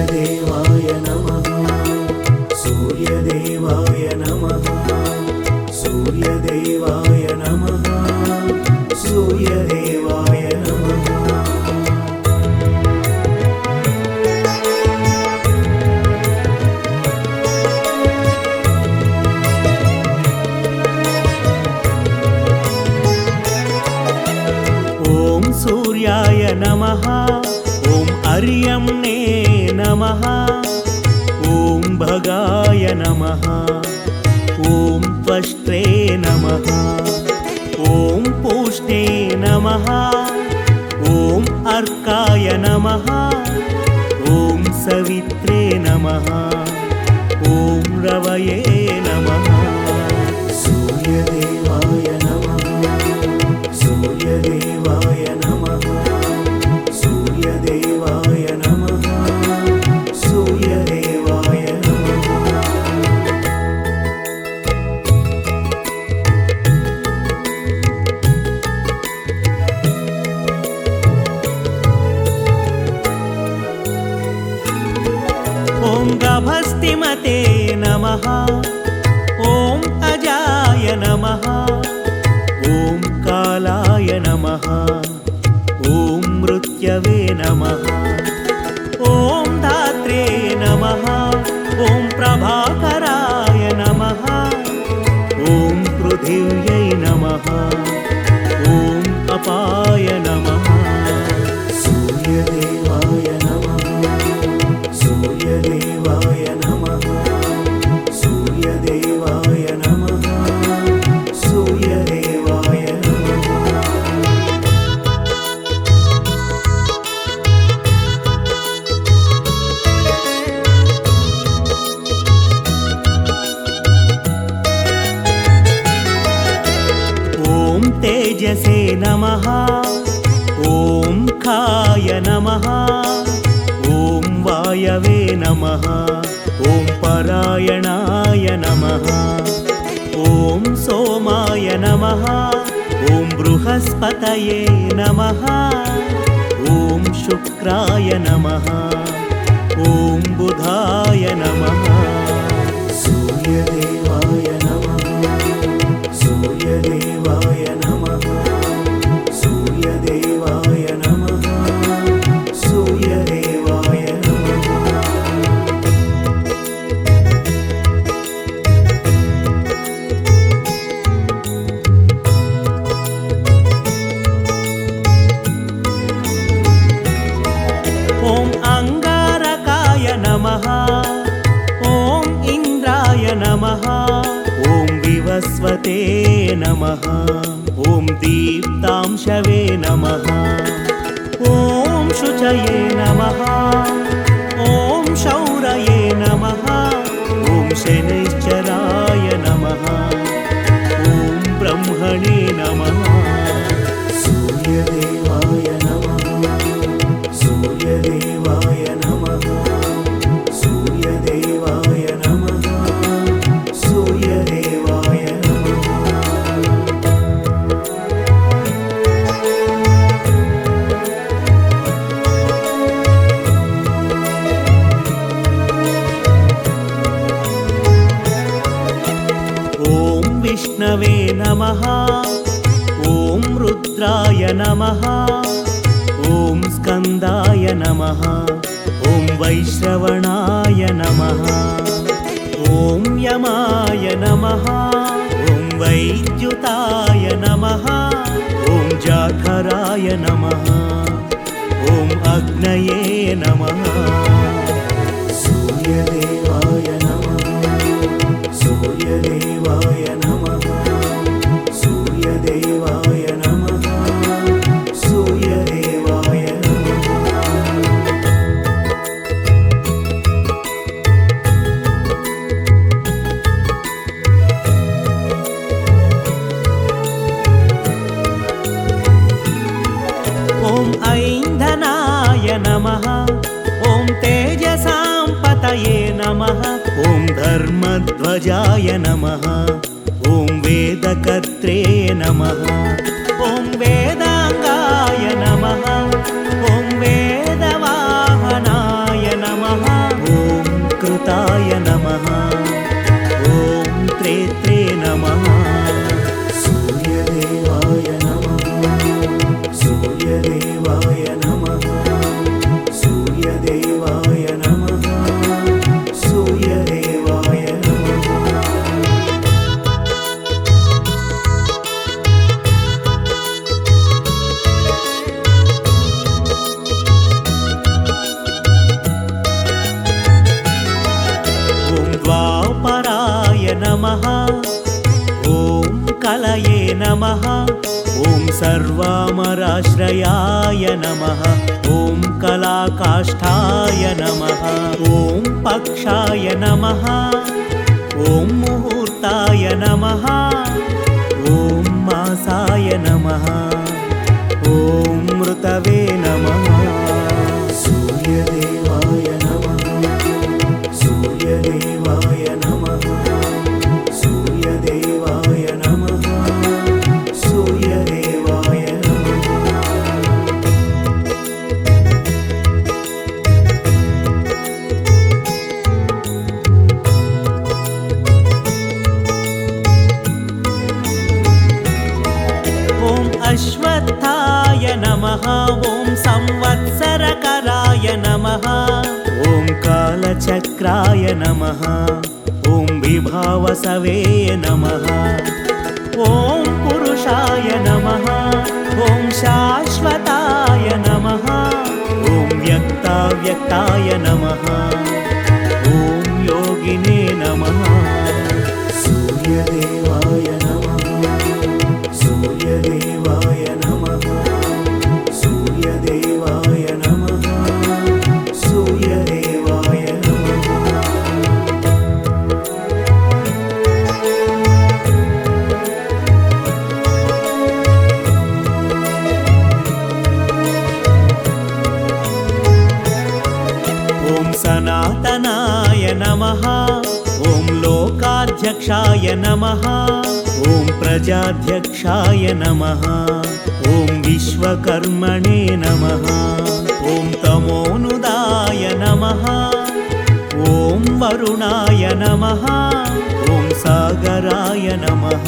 सूर्यदेवाय नमः सूर्यदेवाय नमः सूर्यदेवाय नमः सूर्यदेवाय नमः। ॐ सूर्याय नमः ॐ अर्यम्णे नमः ॐ भगाय नमः ॐ त्वष्ट्रे नमः ॐ पूष्णे नमः ॐ अर्काय नमः ॐ सवित्रे नमः ॐ रवये नमः। सूर्यदेवाय नमः सूर्यदेवाय नमः सूर्यदेवाय नमः सूर्यदेवाय नमः। ॐ गभस्तिमते नमः ॐ अजाय नमः ॐ कालाय नमः ॐ मृत्यवे नमः ॐ धात्रे नमः ॐ प्रभाकराय नमः ॐ पृथिव्यै नमः ॐ अपाय नमः। सूर्यदेवाय नमः सूर्यदेवाय नमः सूर्यदेवाय नमः सूर्यदेवाय नमः। ॐ तेजसे नमः ॐ खाय नमः ॐ वायवे नमः ॐ परायणाय नमः ॐ सोमाय नमः ॐ बृहस्पतये नमः ॐ शुक्राय नमः ॐ बुधाय नमः। सूर्यदेवाय नमः सूर्यदेवाय नमः सूर्यदेवाय नमः सूर्यदेवाय नमः। ॐ अङ्गारकाय नमः ॐ इन्द्राय नमः ॐ विवस्वते नमः ॐ दीप्तांशवे नमः ॐ शुचये नमः ॐ शौरये नमः ॐ शनैश्चराय नमः ॐ ब्रह्मणे नमः। सूर्यदेवाय नमः सूर्यदेवाय नमः सूर्यदेवाय नमः सूर्यदेवाय नमः। ॐ विष्णवे नमः ॐ रुद्राय नमः ॐ स्कन्दाय नमः ॐ वैश्रवणाय नमः ॐ यमाय नमः ॐ वैद्युताय नमः ॐ जाठराय नमः ॐ अग्नये नमः। सूर्यदेवाय नमः सूर्यदेवाय नमः सूर्यदेवाय नमः सूर्यदेवाय नमः। ॐ ऐन्धनाय नमः ॐ तेजसां पतये नमः ॐ धर्मध्वजाय नमः ॐ वेदकर्त्रे नमः ॐ वेदाङ्गाय नमः ॐ वेदवाहनाय नमः नमः ॐ सर्वामराश्रयाय नमः ॐ कलाकाष्ठाय नमः ॐ पक्षाय नमः ॐ मुहूर्ताय नमः ॐ मासाय नमः ॐ मृतवे नमः सूर्यदेवाय नमः सूर्यदेवाय नमः सूर्यदेवाय नमः सूर्यदेवाय नमः ॐ अश्वत्थाय नमः ॐ संवत्सरकराय नमः ॐ कालचक्राय नमः ॐ विभावसवे नमः ॐ पुरुषाय नमः ॐ शाश्वताय नमः ॐ व्यक्ताव्यक्ताय नमः ॐ योगिने नमः सूर्यदेवाय नमः सूर्यदेवाय नमः सूर्यदेवाय नमः सूर्यदेवाय नमः ॐ सनातनाय नमः ॐ लोकाध्यक्षाय नमः ॐ प्रजाध्यक्षाय नमः ॐ विश्वकर्मणे नमः ॐ तमोनुदाय नमः ॐ वरुणाय नमः ॐ सागराय नमः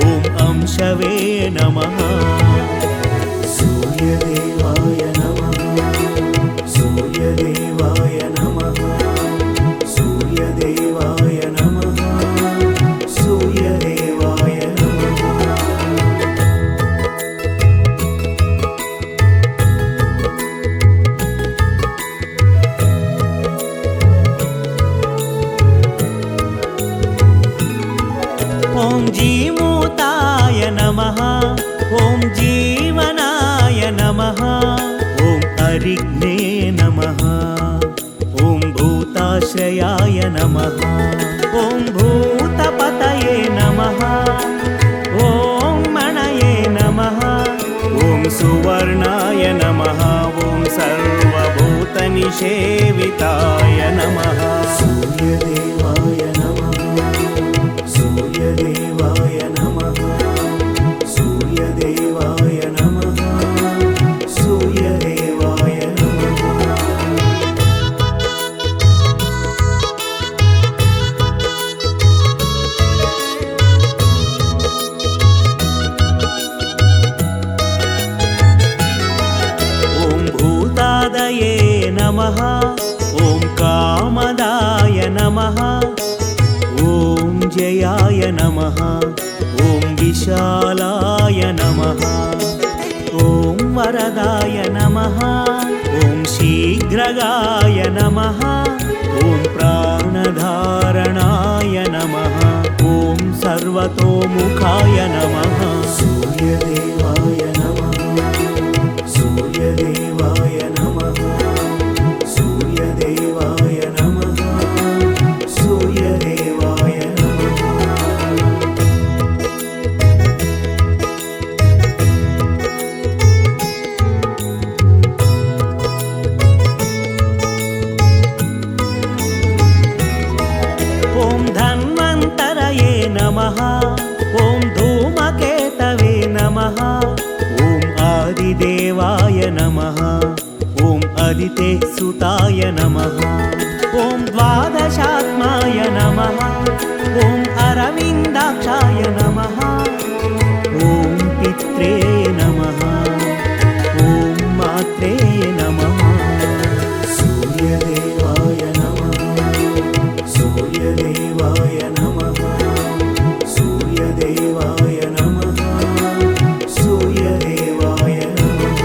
ॐ अंशवे नमः सूर्यदेवाय नमः सूर्यदेवाय नमः सूर्यदेवाय नमः सूर्यदेवाय नमः ॐ जीमूताय नमः ॐ जीवनाय नमः ॐ अरिग्ने नमः ॐ भूताश्रयाय नमः ॐ भूतपतये नमः ॐ मणये नमः ॐ सुवर्णाय नमः ॐ सर्वभूतनिषेविताय नमः सूर्यदेवाय नमः सूर्यदेवाय नमः सूर्यदेवाय नमः सूर्यदेवाय नमः ॐ भूतादये नमः ॐ कामदाय नमः ॐ जयाय नमः ॐ विशालाय नमः ॐ वरदाय नमः ॐ शीघ्रगाय नमः ॐ प्राणधारणाय नमः ॐ सर्वतोमुखाय नमः सूर्यदेवाय नमः सूर्यदेवाय नमः सूर्यदेवाय नमः सूर्यदेवाय नमः ॐ धन्वन्तरये नमः ॐ धूमकेतवे नमः ॐ आदिदेवाय नमः ॐ अदिते सुताय नमः ॐ द्वादशात्माय नमः ॐ अरविन्दाक्षाय नमः ॐ पित्रे नमः ॐ मात्रे नमः सूर्यदेवाय नमः सूर्यदेवाय नमः सूर्यदेवाय नमः सूर्यदेवाय नमः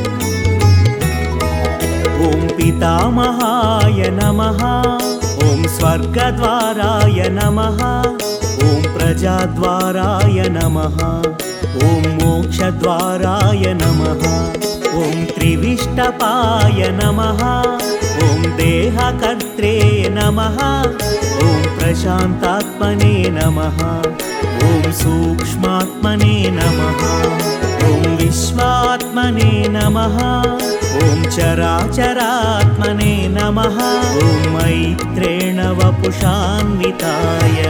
ॐ पितामहाय नमः। ॐ स्वर्गद्वाराय नमः। ॐ प्रजाद्वाराय नमः। ॐ मोक्षद्वाराय नमः। ॐ त्रिविष्टपाय नमः। ॐ देहकर्त्रे नमः। ॐ प्रशान्तात्मने नमः। ॐ सूक्ष्मात्मने नमः। ॐ विश्वात्मने नमः। ॐ चराचरात्मने नमः। ॐ मैत्रेण वपुषान्विताय